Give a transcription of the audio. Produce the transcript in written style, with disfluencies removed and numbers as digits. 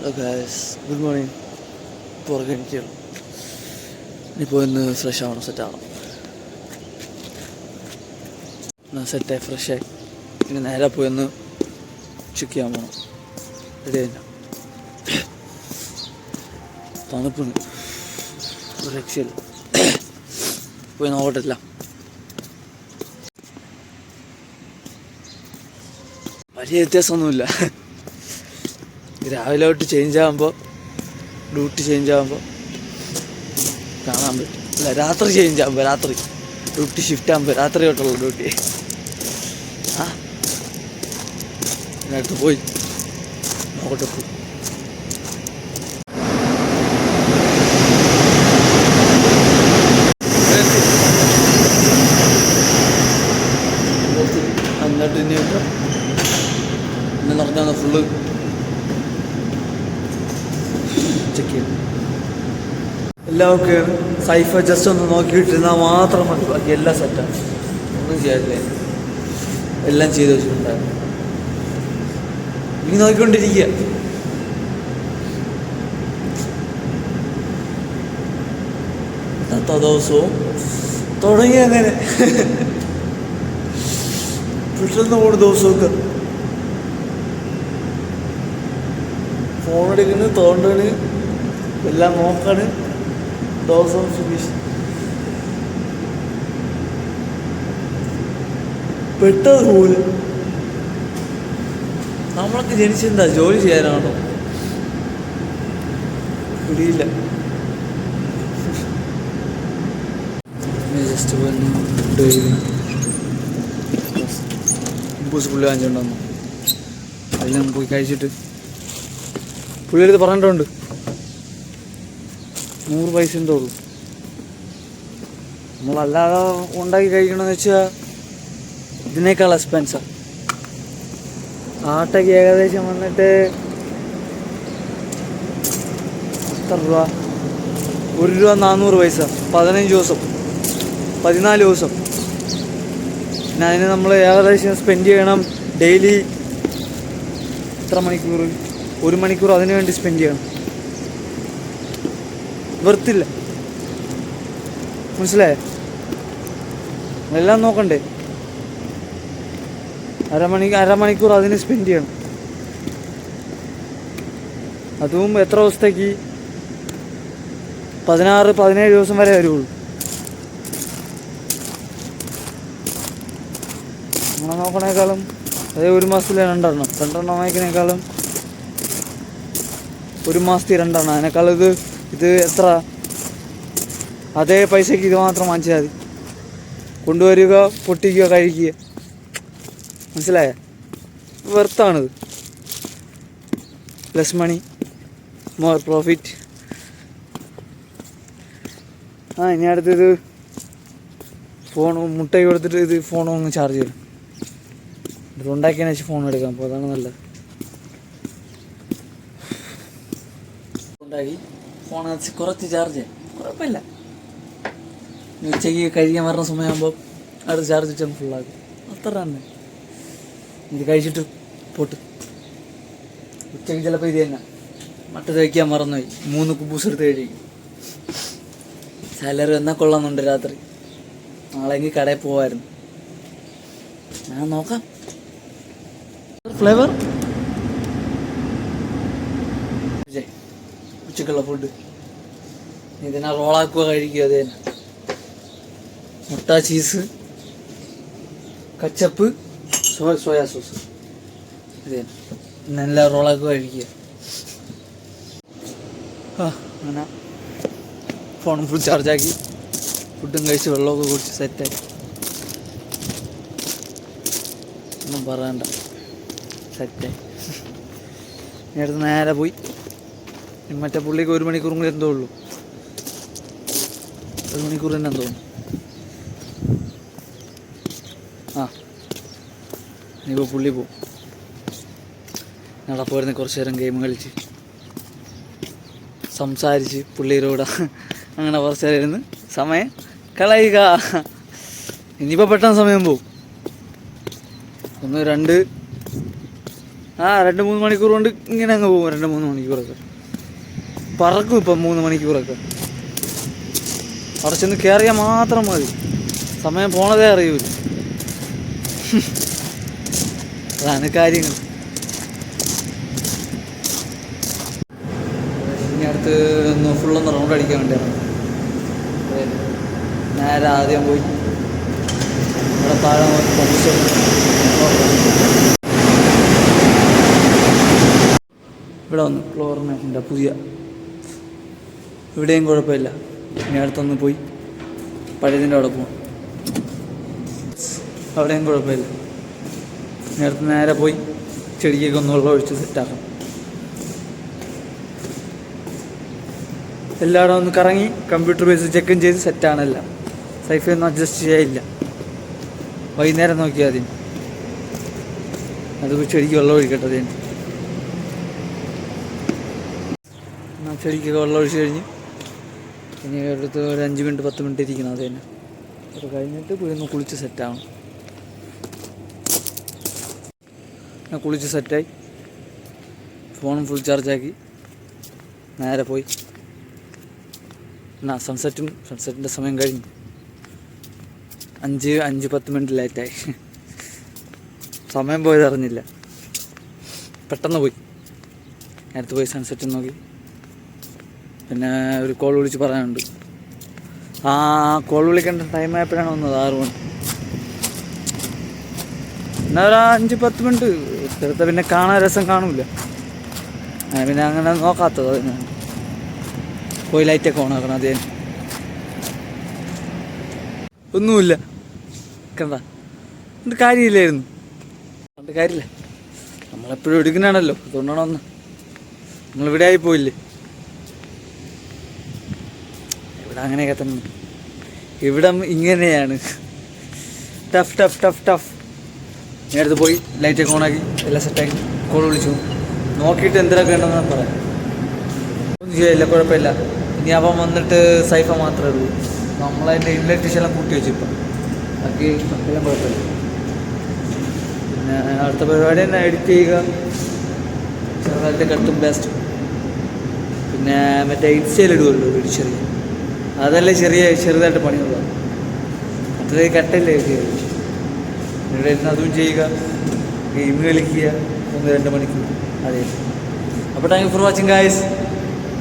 Hello guys, good morning. പുറകെ എനിക്കാണ്. ഇനിയിപ്പോൾ ഇന്ന് ഫ്രഷ് ആവണം, സെറ്റാവണം. സെറ്റായി ഫ്രഷായി ഇനി നേരെ പോയി ഒന്ന് ചെക്ക് ചെയ്യാൻ പോകണം. റെഡി ആയില്ല, തണുപ്പുണ്ട്, ഒരു രക്ഷയില്ല. പോയി നോക്കട്ടില്ല. വലിയ വ്യത്യാസമൊന്നുമില്ല. രാവിലെ തൊട്ട് ചേഞ്ച് ആകുമ്പോൾ, ഡ്യൂട്ടി ചേഞ്ച് ആകുമ്പോൾ കാണാൻ പറ്റും. അല്ല, രാത്രി ചേഞ്ച് ആകുമ്പോൾ, രാത്രി ഡ്യൂട്ടി ഷിഫ്റ്റ് ആകുമ്പോൾ രാത്രി തൊട്ടുള്ള ഡ്യൂട്ടി. അടുത്ത് പോയി നോക്കട്ടെ. പോയി എന്നിട്ട് ഇനി ഇന്ന് നടക്കുന്ന ഫുള്ള് ചെക്ക് ചെയ്യും. എല്ലാം ഓക്കെയാണ്. സൈഫ ജസ്റ്റ് ഒന്ന് നോക്കിയിട്ടിരുന്നാൽ മാത്രം മതി, ബാക്കി എല്ലാം സെറ്റാണ്. ഒന്നും ചെയ്യാറില്ല, എല്ലാം ചെയ്ത് വെച്ചിട്ടുണ്ടായിരുന്നു. ഇനി നോക്കിക്കൊണ്ടിരിക്കുക. ഇന്നത്തെ ദിവസവും തുടങ്ങി അങ്ങനെ പെട്ടെന്ന് പോണ ദിവസമൊക്കെ ഫോണെടുക്കണ്, തോണ്ടണ്, എല്ലാം നോക്കാണ്. ദിവസം ഫിനിഷ്. പെട്ടത് പോലെ. നമ്മളൊക്കെ ജനിച്ചെന്താ ജോലി ചെയ്യാനാണോ? പിടിയില്ല. ജസ്റ്റ് പോയി ഫുഡ് കഴിക്കുന്നു. പുള്ളി വാങ്ങിച്ചുകൊണ്ടുവന്നു. എല്ലാം പോയി കഴിച്ചിട്ട് പുള്ളിയെടുത്ത് പറഞ്ഞിട്ടുണ്ട് 100 പൈസ ഉള്ളൂ. നമ്മളല്ലാതെ ഉണ്ടാക്കി കഴിക്കണമെന്ന് വെച്ചാൽ ഇതിനേക്കാൾ എക്സ്പെൻസാണ്. ആട്ടയ്ക്ക് ഏകദേശം വന്നിട്ട് എത്ര രൂപ? 1 രൂപ 400 പൈസ. 15 ദിവസം, 14 ദിവസം. പിന്നെ അതിന് നമ്മൾ ഏകദേശം സ്പെൻഡ് ചെയ്യണം ഡെയിലി. എത്ര മണിക്കൂർ? 1 മണിക്കൂർ അതിന് വേണ്ടി സ്പെൻഡ് ചെയ്യണം. വെറുത്തില്ല, മനസ്സിലായേ? എല്ലാം നോക്കണ്ടേ? അരമണിക്കൂർ അതിന് സ്പെൻഡ് ചെയ്യണം. അതും എത്ര ദിവസത്തേക്ക്? 16-17 ദിവസം വരെ വരുള്ളൂ. നമ്മളെ നോക്കണേക്കാളും അതേ 1 മാസത്തിൽ 2 വാങ്ങിക്കണേക്കാളും 1 മാസത്തിൽ 2. അതിനേക്കാളും ഇത് എത്ര? അതേ പൈസക്ക് ഇത് മാത്രം വാങ്ങിച്ചാൽ മതി. കൊണ്ടുവരിക, പൊട്ടിക്കുക, കഴിക്കുക. മനസ്സിലായ? വെർത്താണിത്. Less money more profit. ഇനി അടുത്തത് ഫോൺ മുട്ടയ്ക്ക് കൊടുത്തിട്ട് ഇത് ഫോൺ ഒന്ന് ചാർജ് ചെയ്യണം. ഇത് ഉണ്ടാക്കിയതിനു ശേഷം ഫോൺ എടുക്കാം. അപ്പോൾ അതാണ് നല്ലത്. ഉണ്ടാക്കി ഫോൺ കുറച്ച് ചാർജ് ചെയ്യാം, കുഴപ്പമില്ല. ഉച്ചയ്ക്ക് കഴിക്കാൻ വരുന്ന സമയമാകുമ്പോൾ അടുത്ത് ചാർജ് വെച്ചാൽ ഫുള്ളാക്കും. അത്ര തന്നെ. ഇത് കഴിച്ചിട്ട് പോട്ട്. ഉച്ചയ്ക്ക് ചിലപ്പോൾ ഇത് തന്നെ. മറ്റത് വയ്ക്കാൻ മറന്നുപോയി. 3 കുബൂസ് എടുത്ത് കഴിക്കും. സാലറി വന്നാൽ കൊള്ളാമെന്നുണ്ട്. രാത്രി നാളെങ്കിൽ കടയിൽ പോവായിരുന്നു. ഞാൻ നോക്കാം. ഫ്ലേവർ ഉച്ചക്കുള്ള ഫുഡ് ഇതിനെ റോളാക്കുക, കഴിക്കുക. അത് തന്നെ. മുട്ട, ചീസ്, കച്ചപ്പ്, സോയാ സോസ്. ഇത് തന്നെ. ഇന്നെല്ലാം റോളാക്കുക, കഴിക്കുക. അങ്ങനെ ഫോണും ഫുൾ ചാർജാക്കി ഫുഡും കഴിച്ച് വെള്ളമൊക്കെ കുടിച്ച് സെറ്റായി. ഒന്നും പറയണ്ട, സെറ്റായി. ഇനി അടുത്ത് നേരെ പോയി മറ്റേ പുള്ളിക്ക് 1 മണിക്കൂറും കൂടി എന്തോ ഉള്ളൂ. 1 മണിക്കൂർ തന്നെ തോന്നുന്നു. ഇനിയിപ്പോൾ പുള്ളി പോവും. ഞങ്ങളെ പോയിരുന്ന കുറച്ച് നേരം ഗെയിം കളിച്ച് സംസാരിച്ച് പുള്ളിയോട് അങ്ങനെ കുറച്ച് നേരം ഇരുന്ന് സമയം കളയുക. ഇനിയിപ്പോൾ പെട്ടെന്ന് സമയം പോവും. 1, 2 2-3 മണിക്കൂർ കൊണ്ട് ഇങ്ങനെ അങ്ങ് പോകും. 2-3 മണിക്കൂറൊക്കെ പറക്കും. ഇപ്പം 3 മണിക്കൂറൊക്കെ അവിടെ ചെന്ന് കയറിയാൽ മാത്രം മതി, സമയം പോണതേ അറിയൂല. അതാണ് കാര്യങ്ങൾ. ഇനി അടുത്ത് ഫുള്ളൊന്ന് റൗണ്ട് അടിക്കാൻ വേണ്ടിയാണ്. നേരെ ആദ്യം പോയി ഇവിടെ താഴെ ഇവിടെ വന്നു ക്ലോറിനേഷൻ്റെ പുതിയ, ഇവിടെയും കുഴപ്പമില്ല. ഇനി അടുത്തൊന്ന് പോയി പഴയതിൻ്റെ അവിടെ പോകും, അവിടെയും കുഴപ്പമില്ല. ഇനി അടുത്ത് നേരെ പോയി ചെടിക്കൊക്കെ ഒന്ന് വെള്ളം ഒഴിച്ച് സെറ്റാക്കണം. എല്ലായിടും ഒന്ന് കറങ്ങി കമ്പ്യൂട്ടർ ബേസ് ചെക്കും ചെയ്ത് സെറ്റാണല്ല. സൈഫൈ ഒന്നും അഡ്ജസ്റ്റ് ചെയ്യാനില്ല. വൈകുന്നേരം നോക്കിയാൽ മതി. അത് ചെടിക്ക് വെള്ളം ഒഴിക്കട്ടെ. അതേ എന്നാൽ ചെടിക്കൊക്കെ വെള്ളം ഒഴിച്ച് കഴിഞ്ഞ് ഇനി അടുത്ത് ഒരു 5 മിനിറ്റ് 10 മിനിറ്റ് ഇരിക്കണം. അത് തന്നെ അത് കഴിഞ്ഞിട്ട് പോയി ഒന്ന് കുളിച്ച് സെറ്റാവണം. ഞാൻ കുളിച്ച് സെറ്റായി ഫോണും ഫുൾ ചാർജാക്കി നേരെ പോയി. എന്നാ സൺസെറ്റിൻ്റെ സമയം കഴിഞ്ഞു. 5-10 മിനിറ്റ് ലേറ്റായി. സമയം പോയത് അറിഞ്ഞില്ല, പെട്ടെന്ന് പോയി. നേരത്തെ പോയി സൺസെറ്റ് നോക്കി. പിന്നെ ഒരു കോൾ വിളിച്ച് പറയാനുണ്ട്. കോൾ വിളിക്കേണ്ട ടൈം ആയപ്പോഴാണ് വന്നത്. 6 മണി. എന്നാൽ ഒരു 5-10 മിനിറ്റ് എടുത്ത പിന്നെ കാണാൻ രസം കാണൂല. പിന്നെ അങ്ങനെ നോക്കാത്തത്. അതിനാണ് പോയി ലൈറ്റൊക്കെ ഓണാക്കണം. അതേ ഒന്നുമില്ല കണ്ട, എന്നിട്ട് കാര്യമില്ലായിരുന്നു. അതുകൊണ്ട് കാര്യമില്ല, നമ്മളെപ്പോഴും എടുക്കുന്നതാണല്ലോ. അതുകൊണ്ടാണ് ഒന്ന് നമ്മളിവിടെ ആയിപ്പോയില്ലേ. ഇവിടെ അങ്ങനെയൊക്കെ തന്നെ, ഇവിടം ഇങ്ങനെയാണ്. Tough tough tough tough. നേരത്തെ പോയി ലൈറ്റൊക്കെ ഓണാക്കി എല്ലാം സെറ്റാക്കി കോൾ വിളിച്ചു നോക്കിയിട്ട് എന്തിനൊക്കെ ഉണ്ടെന്ന് പറയാം. ഒന്നും ചെയ്യില്ല, കുഴപ്പമില്ല. ഇനി അവൻ വന്നിട്ട് സൈഫ മാത്രമേ ഉള്ളൂ. നമ്മളതിൻ്റെ ഇൻലൈറ്റ് എല്ലാം കൂട്ടി വെച്ചു. ഇപ്പം ബാക്കി എല്ലാം കുഴപ്പമില്ല. പിന്നെ അടുത്ത പരിപാടി തന്നെ എഡിറ്റ് ചെയ്യുക, ചെറുതായിട്ട് കട്ടും പേസ്റ്റും. പിന്നെ മറ്റേ ഇൻസ്റ്റയിലിടുമല്ലോ വീഡിയോ ചെറിയ, അതല്ലേ ചെറുതായിട്ട് പണിയുള്ളൂ. മറ്റേ കട്ടല്ലേ ഇവിടെ ഇരുന്ന് അതും ചെയ്യുക, ഗെയിം കളിക്കുക 1-2 മണിക്കൂർ. അതെ. അപ്പോൾ thank you for watching guys.